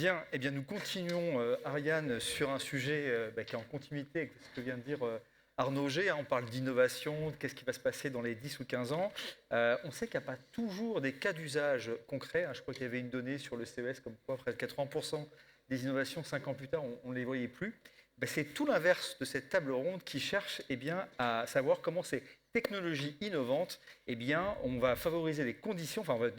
Bien, eh bien, nous continuons, Ariane, sur un sujet qui est en continuité avec ce que vient de dire Arnaud G. On parle d'innovation, de qu'est-ce qui va se passer dans les 10 ou 15 ans. On sait qu'il n'y a pas toujours des cas d'usage concrets. Je crois qu'il y avait une donnée sur le CES comme quoi près de 80% des innovations, 5 ans plus tard, on ne les voyait plus. C'est tout l'inverse de cette table ronde qui cherche à savoir comment ces technologies innovantes, on va favoriser les conditions, enfin on va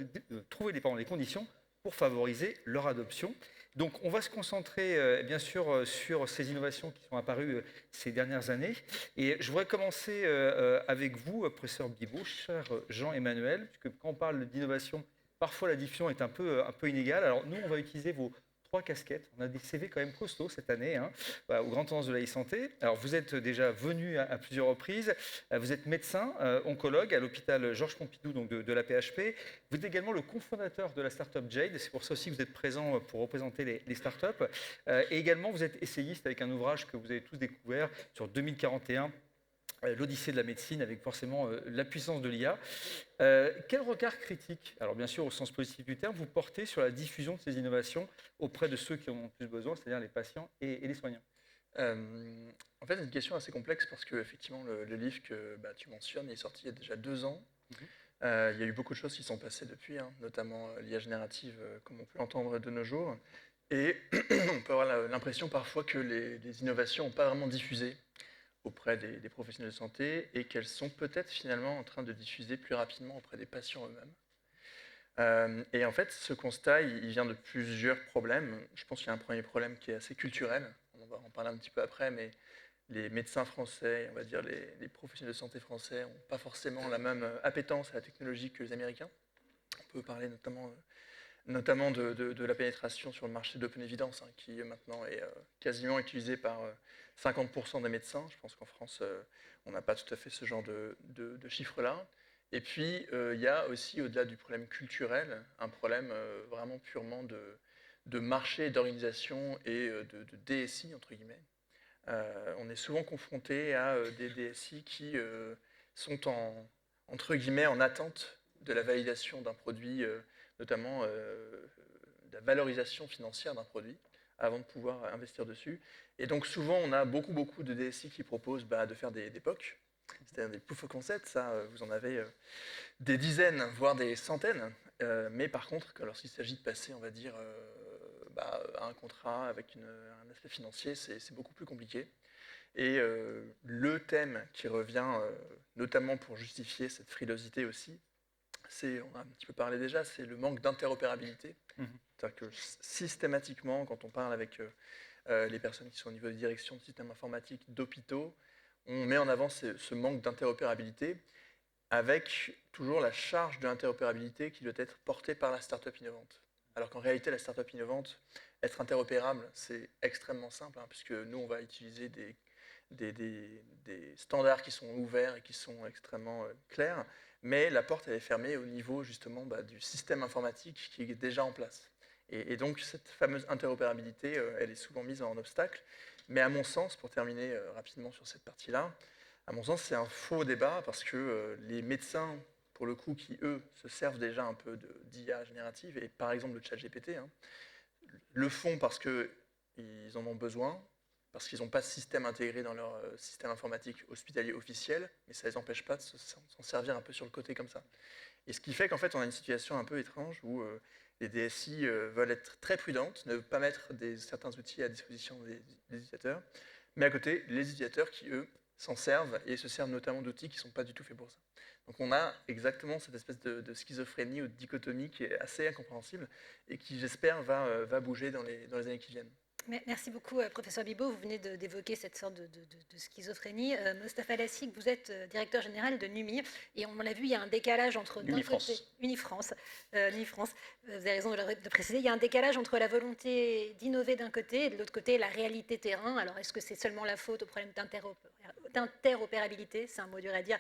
trouver les conditions pour favoriser leur adoption. Donc on va se concentrer bien sûr sur ces innovations qui sont apparues ces dernières années. Et je voudrais commencer avec vous, professeur Bibeau, cher Jean-Emmanuel, puisque quand on parle d'innovation, parfois la diffusion est un peu inégale. Alors nous, on va utiliser vos trois casquettes. On a des CV quand même costauds cette année, au Grand Tendance de la e-santé. Alors vous êtes déjà venu à plusieurs reprises. Vous êtes médecin, oncologue à l'hôpital Georges Pompidou, donc de la PHP. Vous êtes également le cofondateur de la start-up Jade. C'est pour ça aussi que vous êtes présent pour représenter les start-up. Et également, vous êtes essayiste avec un ouvrage que vous avez tous découvert sur 2041. L'Odyssée de la médecine, avec forcément la puissance de l'IA. Quel regard critique, alors bien sûr au sens positif du terme, vous portez sur la diffusion de ces innovations auprès de ceux qui en ont plus besoin, c'est-à-dire les patients et les soignants? En fait, c'est une question assez complexe parce que effectivement, le livre que tu mentionnes est sorti il y a déjà 2 ans. Il y a eu beaucoup de choses qui sont passées depuis, notamment l'IA générative, comme on peut l'entendre de nos jours. Et on peut avoir l'impression parfois que les innovations n'ont pas vraiment diffusé auprès des professionnels de santé et qu'elles sont peut-être finalement en train de diffuser plus rapidement auprès des patients eux-mêmes. Et en fait, ce constat, il vient de plusieurs problèmes. Je pense qu'il y a un premier problème qui est assez culturel. On va en parler un petit peu après, mais les médecins français, on va dire les professionnels de santé français, n'ont pas forcément la même appétence à la technologie que les Américains. On peut parler notamment de la pénétration sur le marché d'open evidence, qui maintenant est quasiment utilisé par 50% des médecins. Je pense qu'en France, on n'a pas tout à fait ce genre de chiffres-là. Et puis, il y a aussi, au-delà du problème culturel, un problème vraiment purement de marché, d'organisation et de DSI, entre guillemets. On est souvent confronté à des DSI qui sont entre guillemets en attente de la validation d'un produit, notamment de la valorisation financière d'un produit, avant de pouvoir investir dessus. Et donc souvent, on a beaucoup de DSI qui proposent de faire des POC, c'est-à-dire des proof of concept. Ça, vous en avez des dizaines, voire des centaines. Mais par contre, lorsqu'il s'agit de passer, on va dire, à un contrat avec un aspect financier, c'est beaucoup plus compliqué. Et le thème qui revient, notamment pour justifier cette frilosité aussi, on a un petit peu parlé déjà, c'est le manque d'interopérabilité. C'est-à-dire que systématiquement, quand on parle avec les personnes qui sont au niveau de direction de systèmes informatiques d'hôpitaux, on met en avant ce manque d'interopérabilité, avec toujours la charge de l'interopérabilité qui doit être portée par la start-up innovante. Alors qu'en réalité, la start-up innovante, être interopérable, c'est extrêmement simple, puisque nous, on va utiliser des standards qui sont ouverts et qui sont extrêmement clairs, mais la porte, elle est fermée au niveau justement du système informatique qui est déjà en place. Et donc, cette fameuse interopérabilité, elle est souvent mise en obstacle. Mais à mon sens, pour terminer rapidement sur cette partie-là, à mon sens, c'est un faux débat parce que les médecins, pour le coup, qui, eux, se servent déjà un peu d'IA générative, et par exemple de ChatGPT, le font parce qu'ils en ont besoin, parce qu'ils n'ont pas de système intégré dans leur système informatique hospitalier officiel, mais ça ne les empêche pas de s'en servir un peu sur le côté comme ça. Et ce qui fait qu'en fait, on a une situation un peu étrange où les DSI veulent être très prudentes, ne pas mettre certains outils à disposition des utilisateurs, mais à côté, les utilisateurs qui, eux, s'en servent et se servent notamment d'outils qui ne sont pas du tout faits pour ça. Donc on a exactement cette espèce de schizophrénie ou de dichotomie qui est assez incompréhensible et qui, j'espère, va bouger dans les années qui viennent. Merci beaucoup, professeur Bibeau. Vous venez d'évoquer cette sorte de schizophrénie. Mostafa Lassig, vous êtes directeur général de NUMI, et on l'a vu, il y a un décalage entre Unifrance. Vous avez raison de préciser. Il y a un décalage entre la volonté d'innover d'un côté et de l'autre côté la réalité terrain. Alors, est-ce que c'est seulement la faute au problème d'interopérabilité? C'est un mot dur à dire.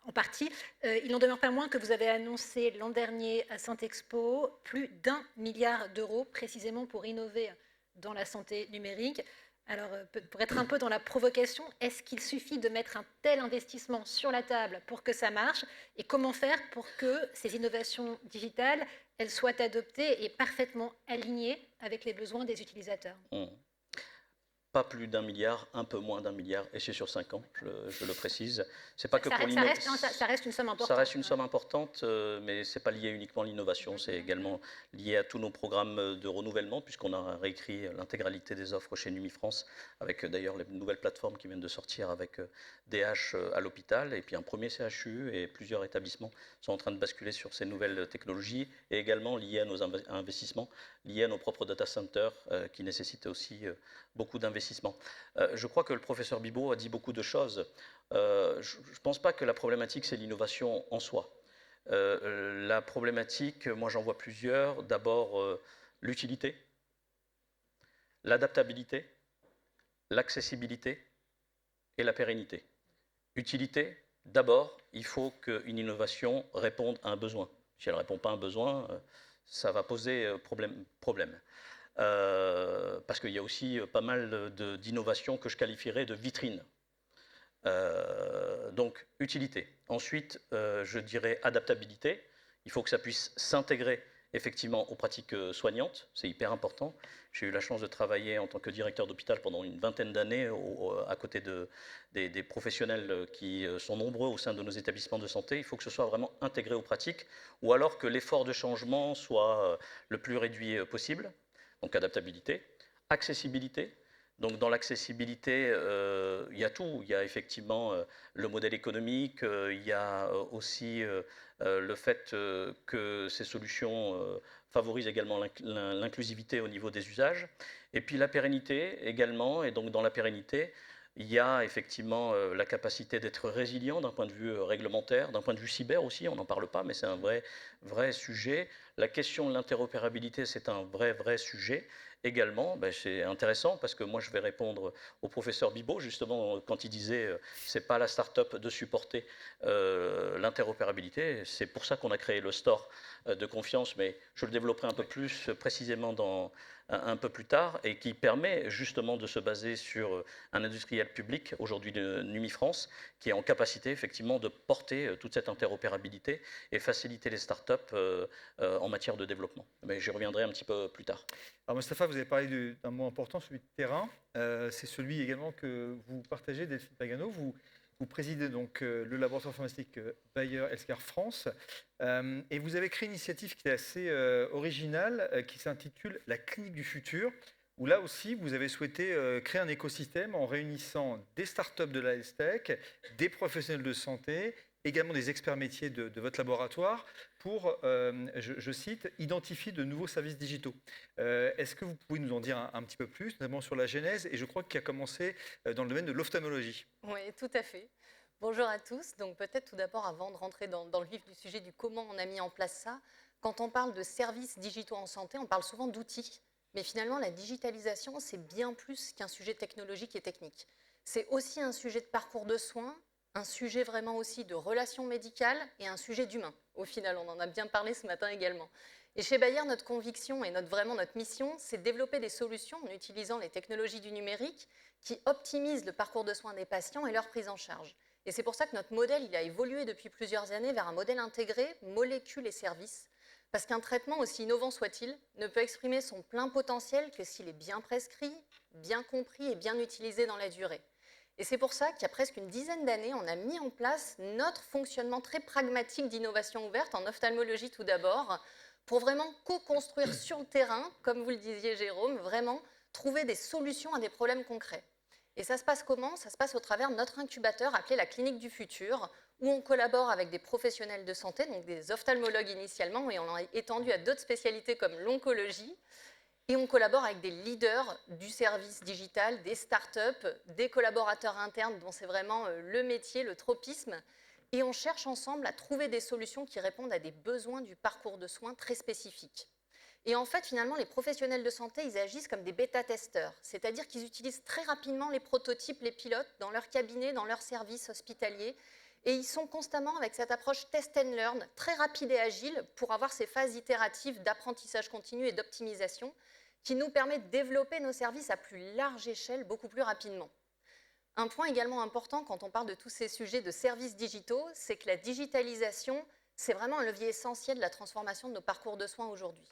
En partie. Il n'en demeure pas moins que vous avez annoncé l'an dernier à Saint-Expo plus d'1 milliard d'euros précisément pour innover dans la santé numérique. Alors, pour être un peu dans la provocation, est-ce qu'il suffit de mettre un tel investissement sur la table pour que ça marche? Et comment faire pour que ces innovations digitales, elles soient adoptées et parfaitement alignées avec les besoins des utilisateurs? Mmh. Pas plus d'1 milliard, un peu moins d'1 milliard, et c'est sur 5 ans, je le précise. C'est pas que pour Ça reste une somme importante. Ça reste une somme importante, mais c'est pas lié uniquement à l'innovation, c'est également lié à tous nos programmes de renouvellement, puisqu'on a réécrit l'intégralité des offres chez Numifrance, avec d'ailleurs les nouvelles plateformes qui viennent de sortir avec DH à l'hôpital, et puis un premier CHU, et plusieurs établissements sont en train de basculer sur ces nouvelles technologies, et également liés à nos investissements, liés à nos propres data centers, qui nécessitent aussi beaucoup d'investissements. Je crois que le professeur Bibot a dit beaucoup de choses. Je ne pense pas que la problématique, c'est l'innovation en soi. La problématique, moi j'en vois plusieurs. D'abord, l'utilité, l'adaptabilité, l'accessibilité et la pérennité. Utilité, d'abord, il faut qu'une innovation réponde à un besoin. Si elle ne répond pas à un besoin, ça va poser problème. Parce qu'il y a aussi pas mal d'innovations que je qualifierais de vitrines. Donc, utilité. Ensuite, je dirais adaptabilité. Il faut que ça puisse s'intégrer effectivement aux pratiques soignantes. C'est hyper important. J'ai eu la chance de travailler en tant que directeur d'hôpital pendant une vingtaine d'années à côté des professionnels qui sont nombreux au sein de nos établissements de santé. Il faut que ce soit vraiment intégré aux pratiques, ou alors que l'effort de changement soit le plus réduit possible. Donc adaptabilité, accessibilité. Donc dans l'accessibilité, il y a tout. Il y a effectivement le modèle économique, il y a aussi le fait que ces solutions favorisent également l'inclusivité au niveau des usages. Et puis la pérennité également. Et donc dans la pérennité, il y a effectivement la capacité d'être résilient d'un point de vue réglementaire, d'un point de vue cyber aussi, on n'en parle pas, mais c'est un vrai sujet. La question de l'interopérabilité, c'est un vrai sujet. Également, c'est intéressant parce que moi je vais répondre au professeur Bibot justement quand il disait c'est pas la start-up de supporter l'interopérabilité. C'est pour ça qu'on a créé le store de confiance, mais je le développerai un peu plus précisément un peu plus tard, et qui permet justement de se baser sur un industriel public, aujourd'hui de Numifrance, qui est en capacité effectivement de porter toute cette interopérabilité et faciliter les startups en matière de développement. Mais j'y reviendrai un petit peu plus tard. Alors Mustapha, vous avez parlé d'un mot important, celui de terrain. C'est celui également que vous partagez, Delphine Pagano. Vous présidez donc le laboratoire pharmaceutique Bayer Healthcare France, et vous avez créé une initiative qui est assez originale, qui s'intitule la clinique du futur, où là aussi vous avez souhaité créer un écosystème en réunissant des startups de la health tech, des professionnels de santé, également des experts métiers de votre laboratoire, pour, je cite, identifier de nouveaux services digitaux. Est-ce que vous pouvez nous en dire un petit peu plus, notamment sur la genèse, et je crois qu'il a commencé dans le domaine de l'ophtalmologie? Oui, tout à fait. Bonjour à tous. Donc peut-être tout d'abord, avant de rentrer dans le vif du sujet du comment on a mis en place ça, quand on parle de services digitaux en santé, on parle souvent d'outils, mais finalement la digitalisation, c'est bien plus qu'un sujet technologique et technique. C'est aussi un sujet de parcours de soins, un sujet vraiment aussi de relations médicales et un sujet d'humain. Au final, on en a bien parlé ce matin également. Et chez Bayer, notre conviction et vraiment notre mission, c'est de développer des solutions en utilisant les technologies du numérique qui optimisent le parcours de soins des patients et leur prise en charge. Et c'est pour ça que notre modèle il a évolué depuis plusieurs années vers un modèle intégré, molécules et services. Parce qu'un traitement, aussi innovant soit-il, ne peut exprimer son plein potentiel que s'il est bien prescrit, bien compris et bien utilisé dans la durée. Et c'est pour ça qu'il y a presque une dizaine d'années, on a mis en place notre fonctionnement très pragmatique d'innovation ouverte, en ophtalmologie tout d'abord, pour vraiment co-construire sur le terrain, comme vous le disiez Jérôme, vraiment trouver des solutions à des problèmes concrets. Et ça se passe comment? Ça se passe au travers de notre incubateur appelé la Clinique du Futur, où on collabore avec des professionnels de santé, donc des ophtalmologues initialement, et on l'a étendu à d'autres spécialités comme l'oncologie. Et on collabore avec des leaders du service digital, des startups, des collaborateurs internes dont c'est vraiment le métier, le tropisme. Et on cherche ensemble à trouver des solutions qui répondent à des besoins du parcours de soins très spécifiques. Et en fait, finalement, les professionnels de santé, ils agissent comme des bêta-testeurs, c'est-à-dire qu'ils utilisent très rapidement les prototypes, les pilotes, dans leur cabinet, dans leur service hospitalier, et ils sont constamment avec cette approche test and learn, très rapide et agile, pour avoir ces phases itératives d'apprentissage continu et d'optimisation, qui nous permet de développer nos services à plus large échelle, beaucoup plus rapidement. Un point également important quand on parle de tous ces sujets de services digitaux, c'est que la digitalisation, c'est vraiment un levier essentiel de la transformation de nos parcours de soins aujourd'hui.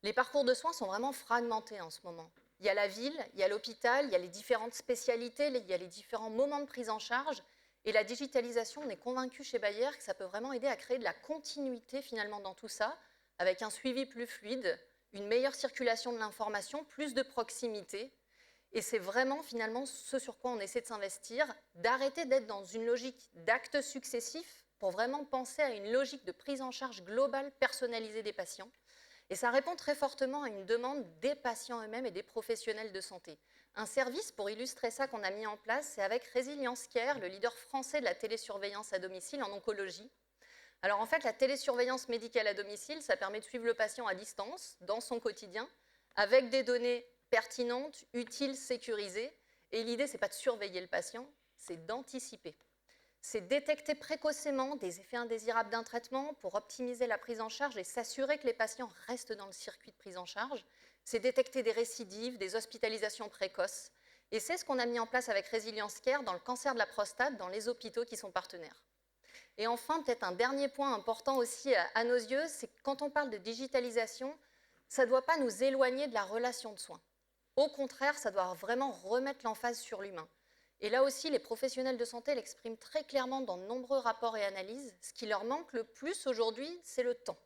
Les parcours de soins sont vraiment fragmentés en ce moment. Il y a la ville, il y a l'hôpital, il y a les différentes spécialités, il y a les différents moments de prise en charge. Et la digitalisation, on est convaincu chez Bayer que ça peut vraiment aider à créer de la continuité finalement dans tout ça, avec un suivi plus fluide, une meilleure circulation de l'information, plus de proximité. Et c'est vraiment finalement ce sur quoi on essaie de s'investir, d'arrêter d'être dans une logique d'actes successifs pour vraiment penser à une logique de prise en charge globale personnalisée des patients. Et ça répond très fortement à une demande des patients eux-mêmes et des professionnels de santé. Un service, pour illustrer ça, qu'on a mis en place, c'est avec Resilience Care, le leader français de la télésurveillance à domicile en oncologie. Alors en fait, la télésurveillance médicale à domicile, ça permet de suivre le patient à distance, dans son quotidien, avec des données pertinentes, utiles, sécurisées. Et l'idée, ce n'est pas de surveiller le patient, c'est d'anticiper. C'est détecter précocement des effets indésirables d'un traitement pour optimiser la prise en charge et s'assurer que les patients restent dans le circuit de prise en charge. C'est détecter des récidives, des hospitalisations précoces. Et c'est ce qu'on a mis en place avec Resilience Care dans le cancer de la prostate, dans les hôpitaux qui sont partenaires. Et enfin, peut-être un dernier point important aussi à nos yeux, c'est que quand on parle de digitalisation, ça ne doit pas nous éloigner de la relation de soins. Au contraire, ça doit vraiment remettre l'emphase sur l'humain. Et là aussi, les professionnels de santé l'expriment très clairement dans de nombreux rapports et analyses. Ce qui leur manque le plus aujourd'hui, c'est le temps.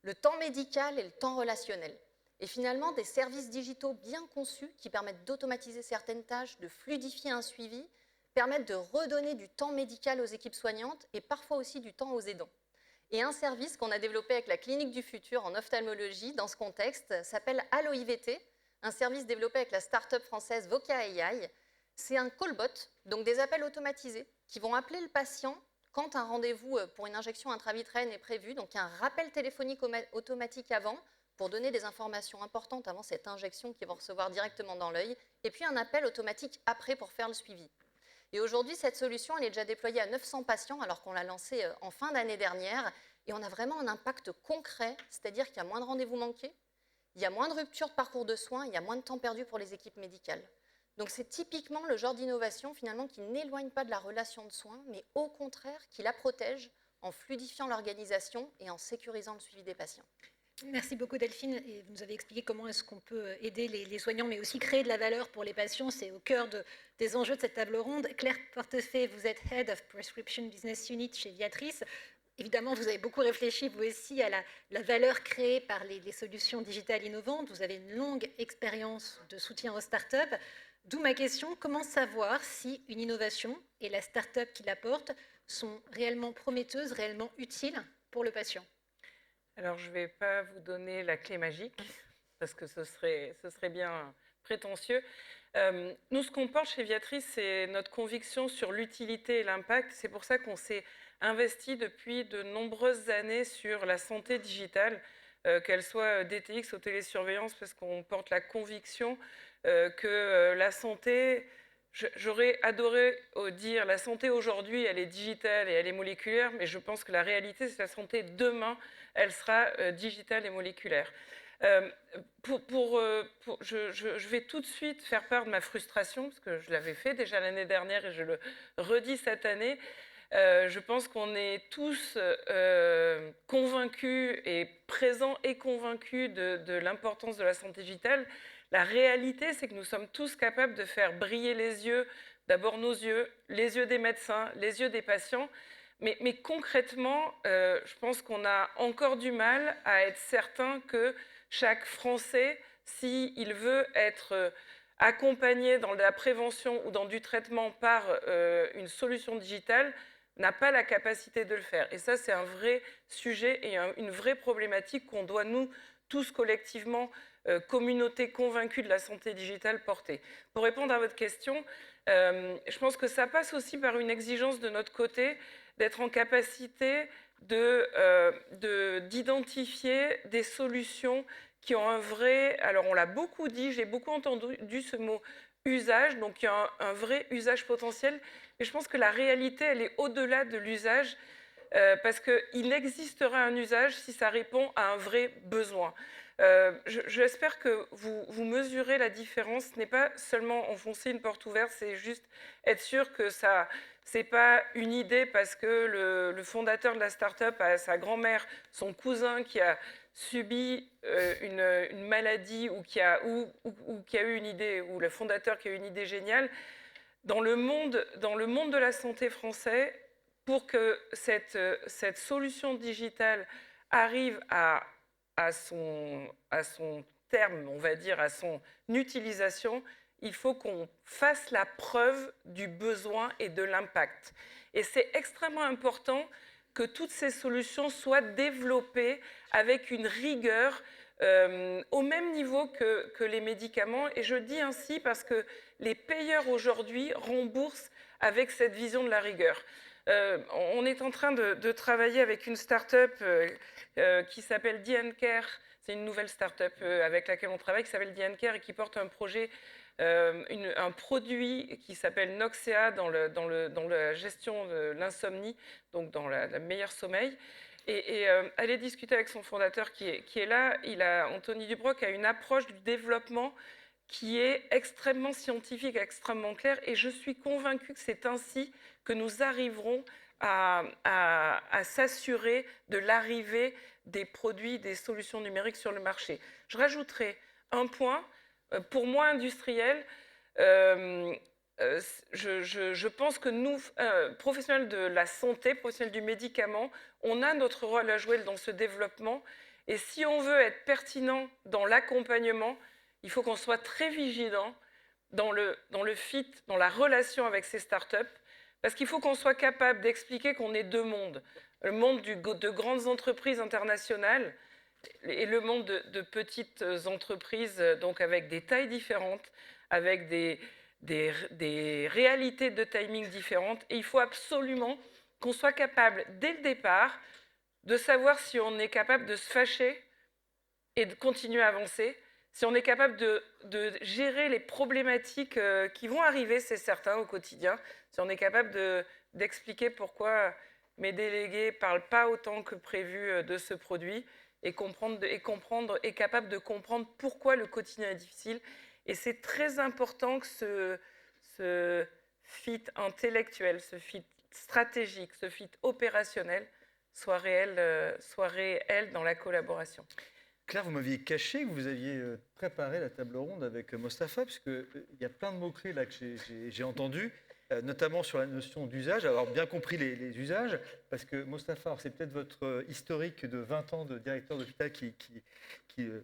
Le temps médical et le temps relationnel. Et finalement, des services digitaux bien conçus qui permettent d'automatiser certaines tâches, de fluidifier un suivi, permettent de redonner du temps médical aux équipes soignantes et parfois aussi du temps aux aidants. Et un service qu'on a développé avec la Clinique du Futur en ophtalmologie dans ce contexte s'appelle Allo IVT, un service développé avec la start-up française Voca AI. C'est un callbot, donc des appels automatisés qui vont appeler le patient quand un rendez-vous pour une injection intravitréenne est prévu. Donc il y a un rappel téléphonique automatique avant pour donner des informations importantes avant cette injection qu'ils vont recevoir directement dans l'œil, et puis un appel automatique après pour faire le suivi. Et aujourd'hui, cette solution, elle est déjà déployée à 900 patients alors qu'on l'a lancée en fin d'année dernière. Et on a vraiment un impact concret, c'est-à-dire qu'il y a moins de rendez-vous manqués, il y a moins de ruptures de parcours de soins, il y a moins de temps perdu pour les équipes médicales. Donc c'est typiquement le genre d'innovation finalement qui n'éloigne pas de la relation de soins, mais au contraire qui la protège en fluidifiant l'organisation et en sécurisant le suivi des patients. Merci beaucoup Delphine. Et vous nous avez expliqué comment est-ce qu'on peut aider les soignants, mais aussi créer de la valeur pour les patients. C'est au cœur des enjeux de cette table ronde. Claire Portefeuille, vous êtes Head of Prescription Business Unit chez Viatris. Évidemment, vous avez beaucoup réfléchi, vous aussi, à la valeur créée par les solutions digitales innovantes. Vous avez une longue expérience de soutien aux startups. D'où ma question, comment savoir si une innovation et la start-up qui l'apporte sont réellement prometteuses, réellement utiles pour le patient? Alors, je ne vais pas vous donner la clé magique, parce que ce serait bien prétentieux. Nous, ce qu'on porte chez Viatris, c'est notre conviction sur l'utilité et l'impact. C'est pour ça qu'on s'est investi depuis de nombreuses années sur la santé digitale, qu'elle soit DTX ou télésurveillance, parce qu'on porte la conviction que la santé, j'aurais adoré dire la santé aujourd'hui, elle est digitale et elle est moléculaire, mais je pense que la réalité, c'est que la santé demain, elle sera digitale et moléculaire. Je vais tout de suite faire part de ma frustration, parce que je l'avais fait déjà l'année dernière et je le redis cette année. Je pense qu'on est tous convaincus et présents et convaincus de l'importance de la santé digitale. La réalité, c'est que nous sommes tous capables de faire briller les yeux, d'abord nos yeux, les yeux des médecins, les yeux des patients. Mais concrètement, je pense qu'on a encore du mal à être certain que chaque Français, s'il veut être accompagné dans la prévention ou dans du traitement par une solution digitale, n'a pas la capacité de le faire. Et ça, c'est un vrai sujet et une vraie problématique qu'on doit, nous, tous collectivement, communauté convaincue de la santé digitale, porter. Pour répondre à votre question, je pense que ça passe aussi par une exigence de notre côté d'être en capacité d'identifier des solutions qui ont un vrai... Alors, on l'a beaucoup dit, j'ai beaucoup entendu ce mot usage, donc il y a un vrai usage potentiel. Mais je pense que la réalité, elle est au-delà de l'usage. parce qu'il existera un usage si ça répond à un vrai besoin. J'espère que vous mesurez la différence. Ce n'est pas seulement enfoncer une porte ouverte, c'est juste être sûr que ça, c'est pas une idée parce que le fondateur de la start-up a sa grand-mère, son cousin qui a subi une maladie ou qui a eu une idée, ou le fondateur qui a eu une idée géniale. Dans le monde de la santé français, pour que cette solution digitale arrive à son terme, on va dire, à son utilisation, il faut qu'on fasse la preuve du besoin et de l'impact. Et c'est extrêmement important que toutes ces solutions soient développées avec une rigueur au même niveau que les médicaments. Et je dis ainsi parce que les payeurs aujourd'hui remboursent avec cette vision de la rigueur. On est en train de travailler avec une start-up qui s'appelle DNCare. C'est une nouvelle start-up avec laquelle on travaille qui s'appelle DNCare et qui porte un projet, un produit qui s'appelle Noxea dans la gestion de l'insomnie, donc dans le meilleur sommeil. Et aller discuter avec son fondateur qui est là, Anthony Dubroc a une approche du développement qui est extrêmement scientifique, extrêmement claire, et je suis convaincue que c'est ainsi que nous arriverons à s'assurer de l'arrivée des produits, des solutions numériques sur le marché. Je rajouterai un point, pour moi industriel, je pense que nous, professionnels de la santé, professionnels du médicament, on a notre rôle à jouer dans ce développement. Et si on veut être pertinent dans l'accompagnement, il faut qu'on soit très vigilant dans le fit, dans la relation avec ces startups, parce qu'il faut qu'on soit capable d'expliquer qu'on est deux mondes. Le monde de grandes entreprises internationales et le monde de petites entreprises, donc avec des tailles différentes, avec des réalités de timing différentes. Et il faut absolument qu'on soit capable, dès le départ, de savoir si on est capable de se fâcher et de continuer à avancer, si on est capable de gérer les problématiques qui vont arriver, c'est certain, au quotidien, si on est capable d'expliquer pourquoi mes délégués ne parlent pas autant que prévu de ce produit et capable de comprendre pourquoi le quotidien est difficile. Et c'est très important que ce fit intellectuel, ce fit stratégique, ce fit opérationnel soit réel dans la collaboration. Claire, vous m'aviez caché que vous aviez préparé la table ronde avec Mostafa, puisqu'il y a plein de mots-clés là que j'ai entendus, notamment sur la notion d'usage, avoir bien compris les usages, parce que Mostafa, c'est peut-être votre historique de 20 ans de directeur d'hôpital qui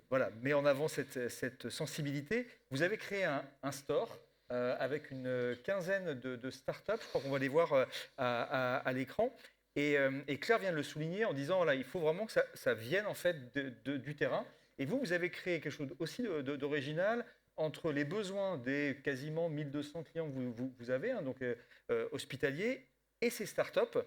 voilà, met en avant cette sensibilité. Vous avez créé un store avec une quinzaine de startups, je crois qu'on va les voir à l'écran. Et Claire vient de le souligner en disant là, il faut vraiment que ça vienne en fait du terrain. Et vous avez créé quelque chose aussi d'original entre les besoins des quasiment 1200 clients que vous avez, hein, donc hospitaliers, et ces startups,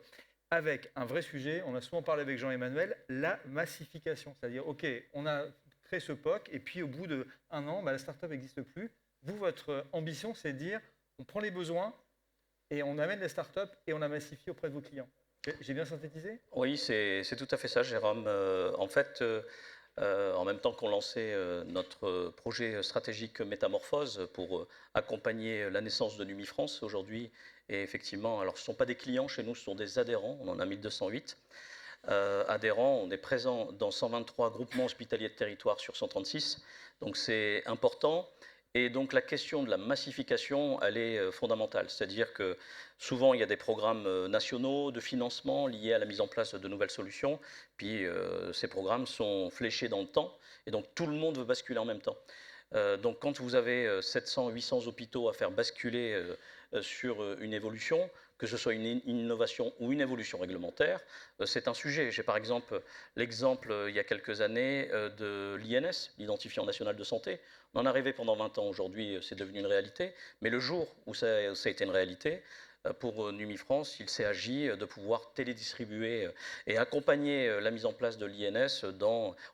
avec un vrai sujet. On a souvent parlé avec Jean-Emmanuel, la massification. C'est-à-dire, OK, on a créé ce POC, et puis au bout d'1 an, la startup n'existe plus. Vous, votre ambition, c'est de dire, on prend les besoins et on amène les startups et on la massifie auprès de vos clients. J'ai bien synthétisé ? Oui, c'est tout à fait ça, Jérôme. En fait, en même temps qu'on lançait notre projet stratégique Métamorphose pour accompagner la naissance de Numifrance aujourd'hui, et effectivement, alors ce ne sont pas des clients chez nous, ce sont des adhérents, on en a 1208 adhérents, on est présent dans 123 groupements hospitaliers de territoire sur 136, donc c'est important. Et donc la question de la massification, elle est fondamentale. C'est-à-dire que souvent, il y a des programmes nationaux de financement liés à la mise en place de nouvelles solutions. Puis ces programmes sont fléchés dans le temps. Et donc tout le monde veut basculer en même temps. Donc quand vous avez 700, 800 hôpitaux à faire basculer sur une évolution, que ce soit une innovation ou une évolution réglementaire, c'est un sujet. J'ai par exemple l'exemple, il y a quelques années, de l'INS, l'Identifiant national de santé. On en a rêvé pendant 20 ans, aujourd'hui c'est devenu une réalité, mais le jour où ça a été une réalité, pour Numifrance, il s'est agi de pouvoir télédistribuer et accompagner la mise en place de l'INS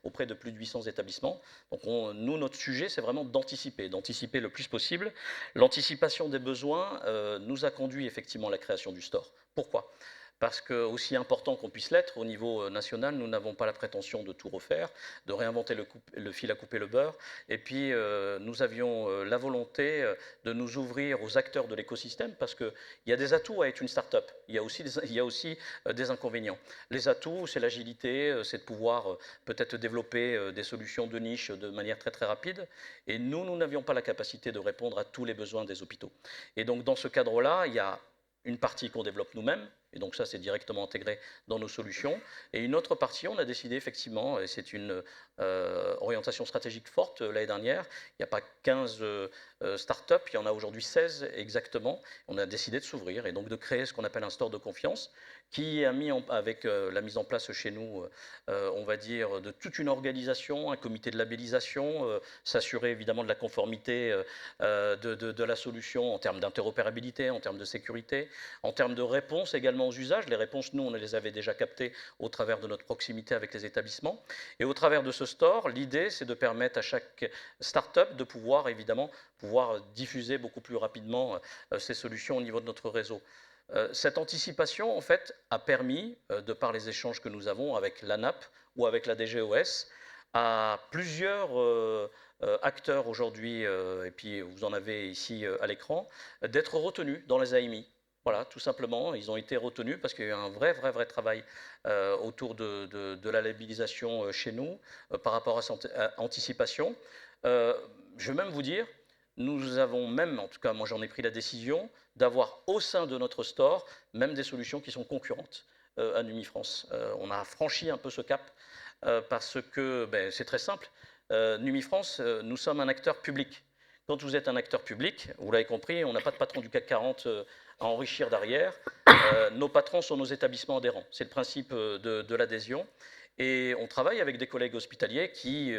auprès de plus de 800 établissements. Donc nous, notre sujet, c'est vraiment d'anticiper le plus possible. L'anticipation des besoins nous a conduit effectivement à la création du store. Pourquoi ? parce que, aussi important qu'on puisse l'être au niveau national, nous n'avons pas la prétention de tout refaire, de réinventer le fil à couper le beurre. Et puis, nous avions la volonté de nous ouvrir aux acteurs de l'écosystème, parce qu'il y a des atouts à être une start-up. Il y a aussi des inconvénients. Les atouts, c'est l'agilité, c'est de pouvoir peut-être développer des solutions de niche de manière très très rapide. Et nous n'avions pas la capacité de répondre à tous les besoins des hôpitaux. Et donc, dans ce cadre-là, il y a une partie qu'on développe nous-mêmes, et donc ça c'est directement intégré dans nos solutions, et une autre partie on a décidé effectivement, et c'est une orientation stratégique forte l'année dernière, il n'y a pas 15 startups, il y en a aujourd'hui 16 exactement, on a décidé de s'ouvrir et donc de créer ce qu'on appelle un store de confiance, qui a mis avec la mise en place chez nous, on va dire, de toute une organisation, un comité de labellisation, s'assurer évidemment de la conformité de la solution en termes d'interopérabilité, en termes de sécurité, en termes de réponse également aux usages. Les réponses, nous, on les avait déjà captées au travers de notre proximité avec les établissements. Et au travers de ce store, l'idée, c'est de permettre à chaque start-up de pouvoir, évidemment, diffuser beaucoup plus rapidement ces solutions au niveau de notre réseau. Cette anticipation, en fait, a permis, de par les échanges que nous avons avec l'ANAP ou avec la DGOS, à plusieurs acteurs aujourd'hui, et puis vous en avez ici à l'écran, d'être retenus dans les AMI. Voilà, tout simplement, ils ont été retenus parce qu'il y a eu un vrai travail autour de la labellisation chez nous par rapport à cette anticipation. Je vais même vous dire, nous avons même, en tout cas moi j'en ai pris la décision, d'avoir au sein de notre store même des solutions qui sont concurrentes à Numifrance. On a franchi un peu ce cap parce que c'est très simple. Numifrance, nous sommes un acteur public. Quand vous êtes un acteur public, vous l'avez compris, on n'a pas de patron du CAC 40 à enrichir derrière. Nos patrons sont nos établissements adhérents. C'est le principe de l'adhésion. Et on travaille avec des collègues hospitaliers qui,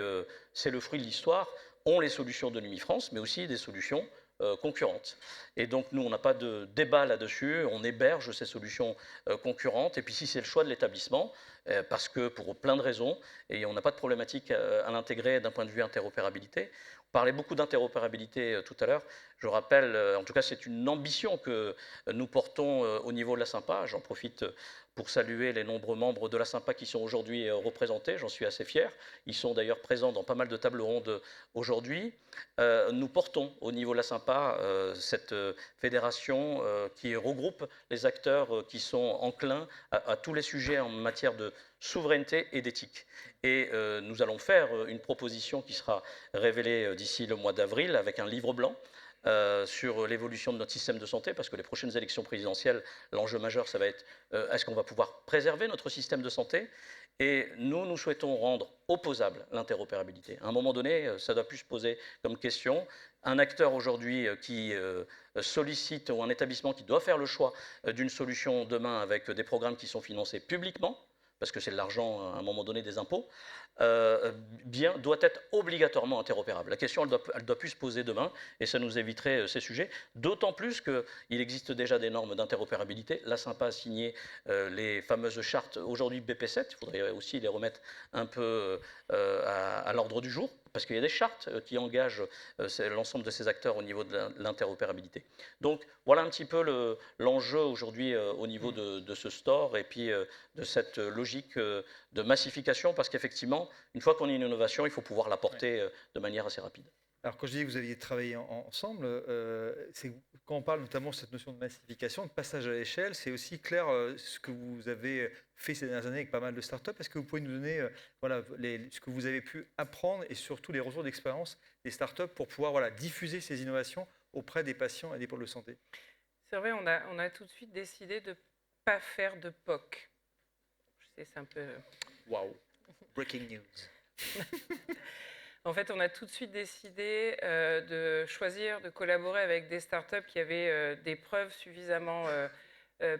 c'est le fruit de l'histoire, ont les solutions de Numifrance, mais aussi des solutions concurrentes. Et donc, nous, on n'a pas de débat là-dessus, on héberge ces solutions concurrentes, et puis si c'est le choix de l'établissement, parce que pour plein de raisons, et on n'a pas de problématique à l'intégrer d'un point de vue interopérabilité. On parlait beaucoup d'interopérabilité tout à l'heure. Je rappelle, en tout cas, c'est une ambition que nous portons au niveau de la Sympa. J'en profite pour saluer les nombreux membres de la Sympa qui sont aujourd'hui représentés. J'en suis assez fier. Ils sont d'ailleurs présents dans pas mal de tables rondes aujourd'hui. Nous portons au niveau de la Sympa cette fédération qui regroupe les acteurs qui sont enclins à tous les sujets en matière de souveraineté et d'éthique. Et nous allons faire une proposition qui sera révélée d'ici le mois d'avril avec un livre blanc sur l'évolution de notre système de santé, parce que les prochaines élections présidentielles, l'enjeu majeur, ça va être est-ce qu'on va pouvoir préserver notre système de santé? Et nous souhaitons rendre opposable l'interopérabilité. À un moment donné, ça doit plus se poser comme question. Un acteur aujourd'hui qui sollicite, ou un établissement qui doit faire le choix d'une solution demain avec des programmes qui sont financés publiquement, parce que c'est de l'argent à un moment donné des impôts, doit être obligatoirement interopérable. La question, elle doit plus se poser demain, et ça nous éviterait ces sujets, d'autant plus qu'il existe déjà des normes d'interopérabilité. La Sympa a signé les fameuses chartes, aujourd'hui BP7, il faudrait aussi les remettre un peu à l'ordre du jour, parce qu'il y a des chartes qui engagent l'ensemble de ces acteurs au niveau de l'interopérabilité. Donc voilà un petit peu l'enjeu aujourd'hui au niveau de ce store et puis de cette logique de massification, parce qu'effectivement, une fois qu'on a une innovation, il faut pouvoir la porter de manière assez rapide. Alors, quand je dis que vous aviez travaillé ensemble, c'est quand on parle notamment de cette notion de massification, de passage à l'échelle, c'est aussi clair ce que vous avez fait ces dernières années avec pas mal de startups. Est-ce que vous pouvez nous donner ce que vous avez pu apprendre et surtout les retours d'expérience des startups pour pouvoir diffuser ces innovations auprès des patients et des pôles de santé? C'est vrai, on a tout de suite décidé de ne pas faire de POC. Je sais, c'est un peu... Waouh! Breaking news. En fait, on a tout de suite décidé de choisir de collaborer avec des startups qui avaient des preuves suffisamment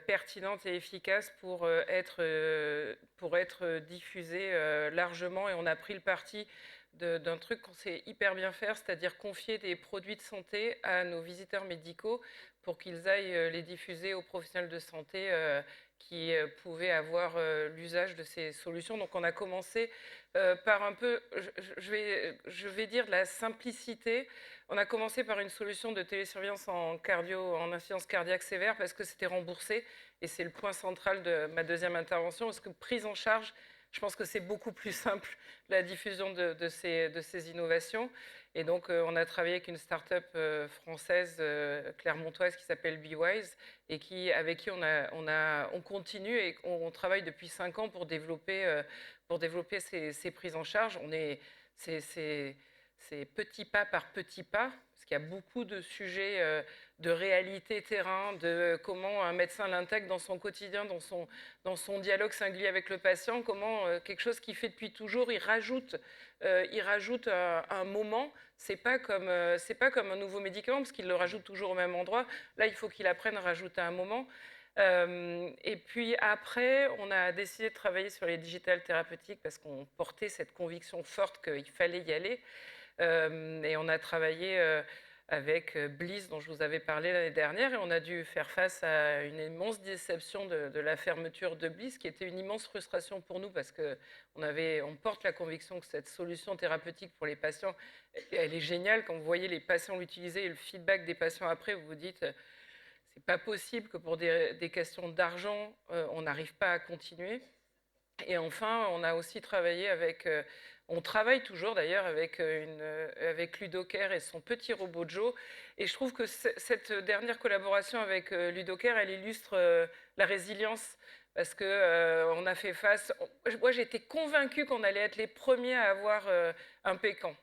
pertinentes et efficaces pour être diffusées largement. Et on a pris le parti d'un truc qu'on sait hyper bien faire, c'est-à-dire confier des produits de santé à nos visiteurs médicaux pour qu'ils aillent les diffuser aux professionnels de santé qui pouvaient avoir l'usage de ces solutions. Donc on a commencé par un peu, je vais dire de la simplicité. On a commencé par une solution de télésurveillance en insuffisance cardiaque sévère parce que c'était remboursé et c'est le point central de ma deuxième intervention parce que prise en charge, je pense que c'est beaucoup plus simple la diffusion de ces innovations. Et donc, on a travaillé avec une start-up française clermontoise qui s'appelle BeWise et avec qui on continue et on travaille depuis 5 ans pour développer ces prises en charge. C'est petit pas par petit pas, parce qu'il y a beaucoup de sujets de réalité terrain, de comment un médecin l'intègre dans son quotidien, dans son dialogue singulier avec le patient, comment quelque chose qu'il fait depuis toujours, il rajoute un moment. C'est pas comme un nouveau médicament, parce qu'il le rajoute toujours au même endroit. Là, il faut qu'il apprenne à rajouter un moment. Et puis après, on a décidé de travailler sur les digital thérapeutiques parce qu'on portait cette conviction forte qu'il fallait y aller. Et on a travaillé avec Bliss, dont je vous avais parlé l'année dernière, et on a dû faire face à une immense déception de la fermeture de Bliss, qui était une immense frustration pour nous, parce qu'on porte la conviction que cette solution thérapeutique pour les patients, elle est géniale. Quand vous voyez les patients l'utiliser et le feedback des patients après, vous vous dites, c'est pas possible que pour des questions d'argent, on n'arrive pas à continuer. Et enfin, on a aussi travaillé on travaille toujours d'ailleurs avec Ludocare et son petit robot Joe. Et je trouve que cette dernière collaboration avec Ludocare, elle illustre la résilience. Parce qu'on a fait face. Moi, j'étais convaincue qu'on allait être les premiers à avoir un pécan.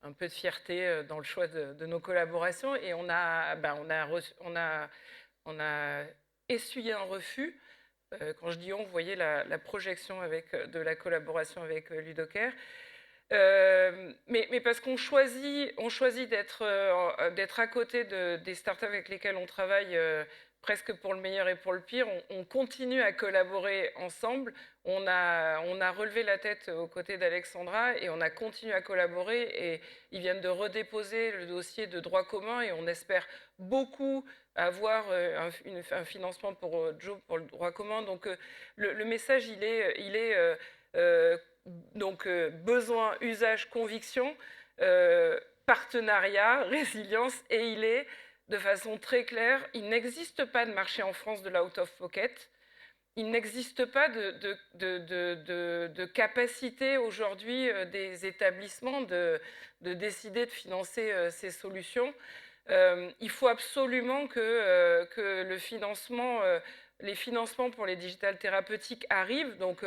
Un peu de fierté dans le choix de nos collaborations. Et on a essuyé un refus. Quand je dis on, vous voyez la projection de la collaboration avec Ludocare. Mais parce qu'on choisit d'être à côté des startups avec lesquelles on travaille presque pour le meilleur et pour le pire. On continue à collaborer ensemble. On a relevé la tête aux côtés d'Alexandra et on a continué à collaborer. Et ils viennent de redéposer le dossier de droit commun et on espère beaucoup avoir un financement pour Joe, pour le droit commun. Donc le message, il est donc besoin, usage, conviction, partenariat, résilience, et il est de façon très claire, il n'existe pas de marché en France de l'out-of-pocket. Il n'existe pas de capacité aujourd'hui des établissements de décider de financer ces solutions. Il faut absolument que les financements pour les digital thérapeutiques arrivent. Donc,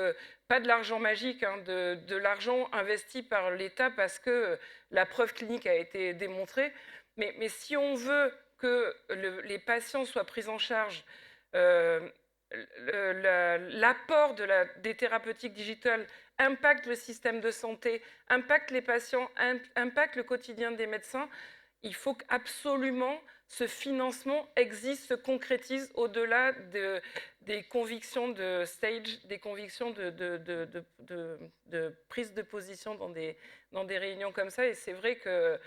pas de l'argent magique, de l'argent investi par l'État parce que la preuve clinique a été démontrée. Mais si on veut que les patients soient pris en charge, l'apport des thérapeutiques digitales impacte le système de santé, impacte les patients, impacte le quotidien des médecins. Il faut qu'absolument ce financement existe, se concrétise au-delà des convictions de stage, des convictions de prise de position dans des réunions comme ça. Et c'est vrai que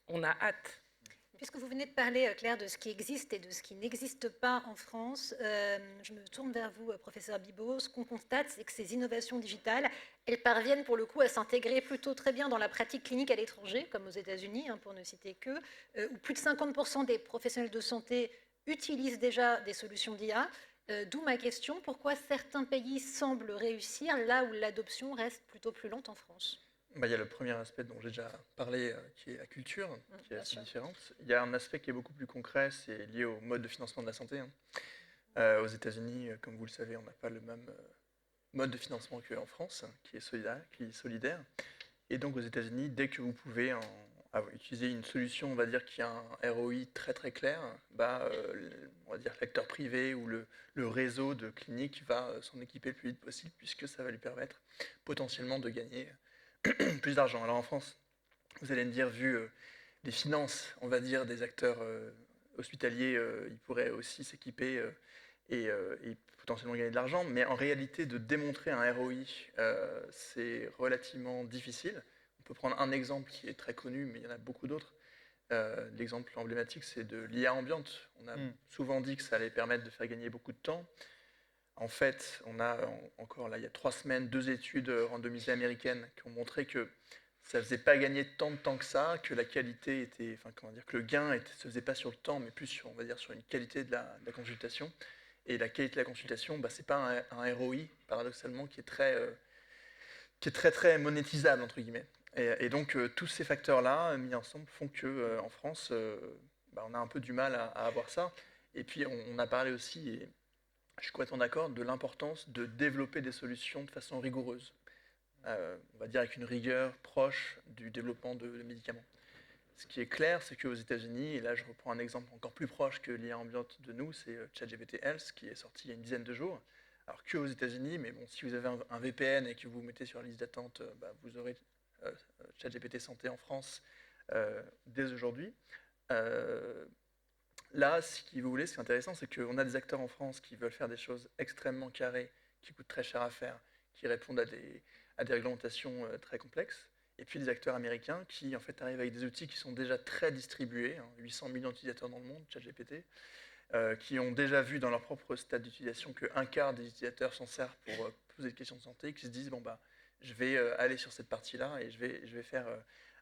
on a hâte. Puisque vous venez de parler, Claire, de ce qui existe et de ce qui n'existe pas en France, je me tourne vers vous, professeur Bibeau. Ce qu'on constate, c'est que ces innovations digitales, elles parviennent pour le coup à s'intégrer plutôt très bien dans la pratique clinique à l'étranger, comme aux États-Unis, pour ne citer que, où plus de 50% des professionnels de santé utilisent déjà des solutions d'IA. D'où ma question, pourquoi certains pays semblent réussir là où l'adoption reste plutôt plus lente en France ? Il y a le premier aspect dont j'ai déjà parlé, qui est la culture, qui est assez différente. Il y a un aspect qui est beaucoup plus concret, c'est lié au mode de financement de la santé. Aux États-Unis, comme vous le savez, on n'a pas le même mode de financement qu'en France, qui est solidaire. Et donc aux États-Unis, dès que vous pouvez utiliser une solution, on va dire, qui a un ROI très très clair, on va dire l'acteur privé ou le réseau de cliniques va s'en équiper le plus vite possible, puisque ça va lui permettre potentiellement de gagner plus d'argent. Alors en France, vous allez me dire, vu les finances, on va dire, des acteurs hospitaliers, ils pourraient aussi s'équiper et potentiellement gagner de l'argent. Mais en réalité, de démontrer un ROI, c'est relativement difficile. On peut prendre un exemple qui est très connu, mais il y en a beaucoup d'autres. L'exemple emblématique, c'est de l'IA ambiante. On a souvent dit que ça allait permettre de faire gagner beaucoup de temps. En fait, on a encore là, il y a 3 semaines, 2 études randomisées américaines qui ont montré que ça ne faisait pas gagner tant de temps que ça, que la qualité était, enfin comment dire, que le gain ne se faisait pas sur le temps, mais plus sur, on va dire, sur une qualité de la consultation. Et la qualité de la consultation, bah, c'est pas un ROI, paradoxalement, qui est très monétisable, entre guillemets. Et donc, tous ces facteurs-là, mis ensemble, font qu'en France, bah, on a un peu du mal à avoir ça. Et puis, on a parlé aussi, et je suis complètement d'accord, de l'importance de développer des solutions de façon rigoureuse. On va dire avec une rigueur proche du développement de médicaments. Ce qui est clair, c'est qu'aux États-Unis, et là je reprends un exemple encore plus proche que l'IA ambiante de nous, c'est ChatGPT Health qui est sorti il y a une dizaine de jours. Alors qu'aux États-Unis, mais bon, si vous avez un VPN et que vous vous mettez sur la liste d'attente, bah, vous aurez ChatGPT Santé en France dès aujourd'hui. Là, ce qui vous voulez, ce qui est intéressant, c'est qu'on a des acteurs en France qui veulent faire des choses extrêmement carrées, qui coûtent très cher à faire, qui répondent à des réglementations très complexes. Et puis des acteurs américains qui en fait arrivent avec des outils qui sont déjà très distribués, 800 millions d'utilisateurs dans le monde, ChatGPT, qui ont déjà vu dans leur propre stade d'utilisation qu'un quart des utilisateurs s'en servent pour poser des questions de santé, qui se disent bon bah je vais aller sur cette partie-là et je vais faire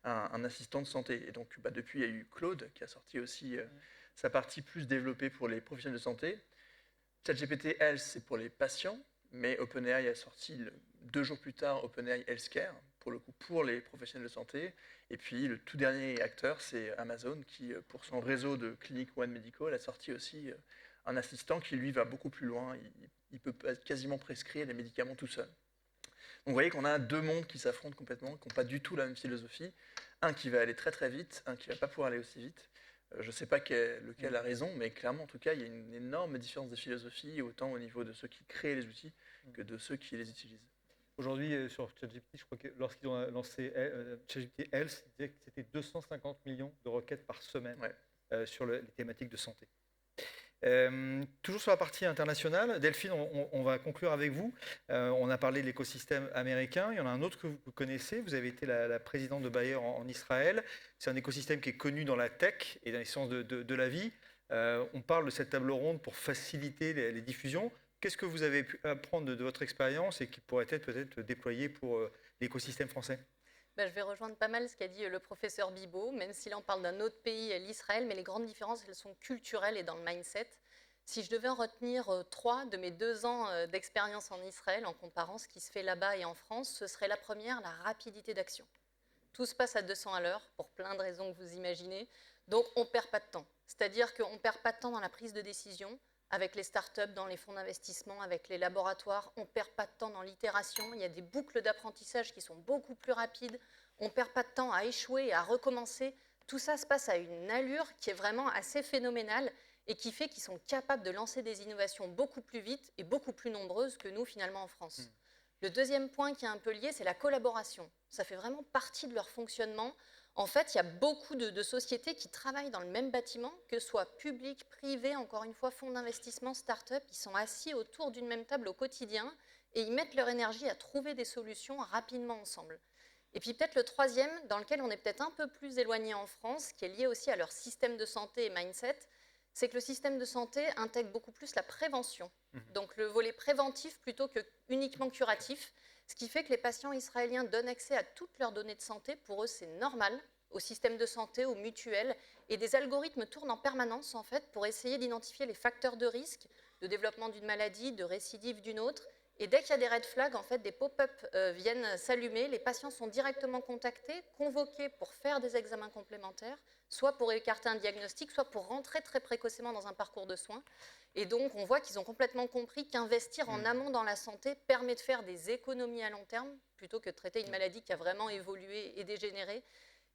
un assistant de santé. Et donc bah, depuis il y a eu Claude qui a sorti aussi sa partie plus développée pour les professionnels de santé. ChatGPT Health c'est pour les patients, mais OpenAI a sorti 2 jours plus tard OpenAI Healthcare pour le coup pour les professionnels de santé. Et puis le tout dernier acteur, c'est Amazon qui, pour son réseau de cliniques One Medical, a sorti aussi un assistant qui lui va beaucoup plus loin. Il peut quasiment prescrire les médicaments tout seul. Donc vous voyez qu'on a 2 mondes qui s'affrontent complètement, qui n'ont pas du tout la même philosophie. Un qui va aller très très vite, un qui ne va pas pouvoir aller aussi vite. Je ne sais pas lequel a raison, mais clairement en tout cas il y a une énorme différence de philosophie, autant au niveau de ceux qui créent les outils que de ceux qui les utilisent. Aujourd'hui, sur ChatGPT, je crois que lorsqu'ils ont lancé ChatGPT Health, ils disaient que c'était 250 millions de requêtes par semaine sur les thématiques de santé. Toujours sur la partie internationale, Delphine, on va conclure avec vous. On a parlé de l'écosystème américain. Il y en a un autre que vous connaissez. Vous avez été la présidente de Bayer en Israël. C'est un écosystème qui est connu dans la tech et dans les sciences de la vie. On parle de cette table ronde pour faciliter les diffusions. Qu'est-ce que vous avez pu apprendre de votre expérience et qui pourrait être peut-être déployé pour l'écosystème français ? Je vais rejoindre pas mal ce qu'a dit le professeur Bibot, même si là on parle d'un autre pays, l'Israël, mais les grandes différences, elles sont culturelles et dans le mindset. Si je devais en retenir 3 de mes 2 ans d'expérience en Israël, en comparant ce qui se fait là-bas et en France, ce serait la première, la rapidité d'action. Tout se passe à 200 à l'heure, pour plein de raisons que vous imaginez, donc on ne perd pas de temps. C'est-à-dire qu'on ne perd pas de temps dans la prise de décision, avec les startups, dans les fonds d'investissement, avec les laboratoires, on ne perd pas de temps dans l'itération, il y a des boucles d'apprentissage qui sont beaucoup plus rapides, on ne perd pas de temps à échouer et à recommencer. Tout ça se passe à une allure qui est vraiment assez phénoménale et qui fait qu'ils sont capables de lancer des innovations beaucoup plus vite et beaucoup plus nombreuses que nous finalement en France. Le deuxième point qui est un peu lié, c'est la collaboration. Ça fait vraiment partie de leur fonctionnement. En fait, il y a beaucoup de sociétés qui travaillent dans le même bâtiment, que ce soit public, privé, encore une fois, fonds d'investissement, start-up. Ils sont assis autour d'une même table au quotidien et ils mettent leur énergie à trouver des solutions rapidement ensemble. Et puis peut-être le troisième, dans lequel on est peut-être un peu plus éloigné en France, qui est lié aussi à leur système de santé et mindset, c'est que le système de santé intègre beaucoup plus la prévention. Donc le volet préventif plutôt que uniquement curatif. Ce qui fait que les patients israéliens donnent accès à toutes leurs données de santé. Pour eux, c'est normal, au système de santé, aux mutuelles. Et des algorithmes tournent en permanence, en fait, pour essayer d'identifier les facteurs de risque, de développement d'une maladie, de récidive d'une autre. Et dès qu'il y a des red flags, en fait, des pop-up viennent s'allumer. Les patients sont directement contactés, convoqués pour faire des examens complémentaires, soit pour écarter un diagnostic, soit pour rentrer très précocement dans un parcours de soins. Et donc, on voit qu'ils ont complètement compris qu'investir en amont dans la santé permet de faire des économies à long terme, plutôt que de traiter une maladie qui a vraiment évolué et dégénéré.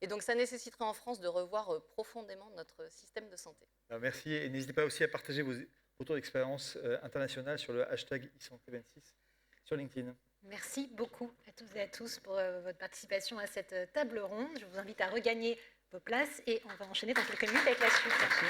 Et donc, ça nécessiterait en France de revoir profondément notre système de santé. Alors, merci. Et n'hésitez pas aussi à partager vos retours d'expérience internationale sur le hashtag iSanté26 sur LinkedIn. Merci beaucoup à toutes et à tous pour votre participation à cette table ronde. Je vous invite à regagner vos places et on va enchaîner dans quelques minutes avec la suite. Merci.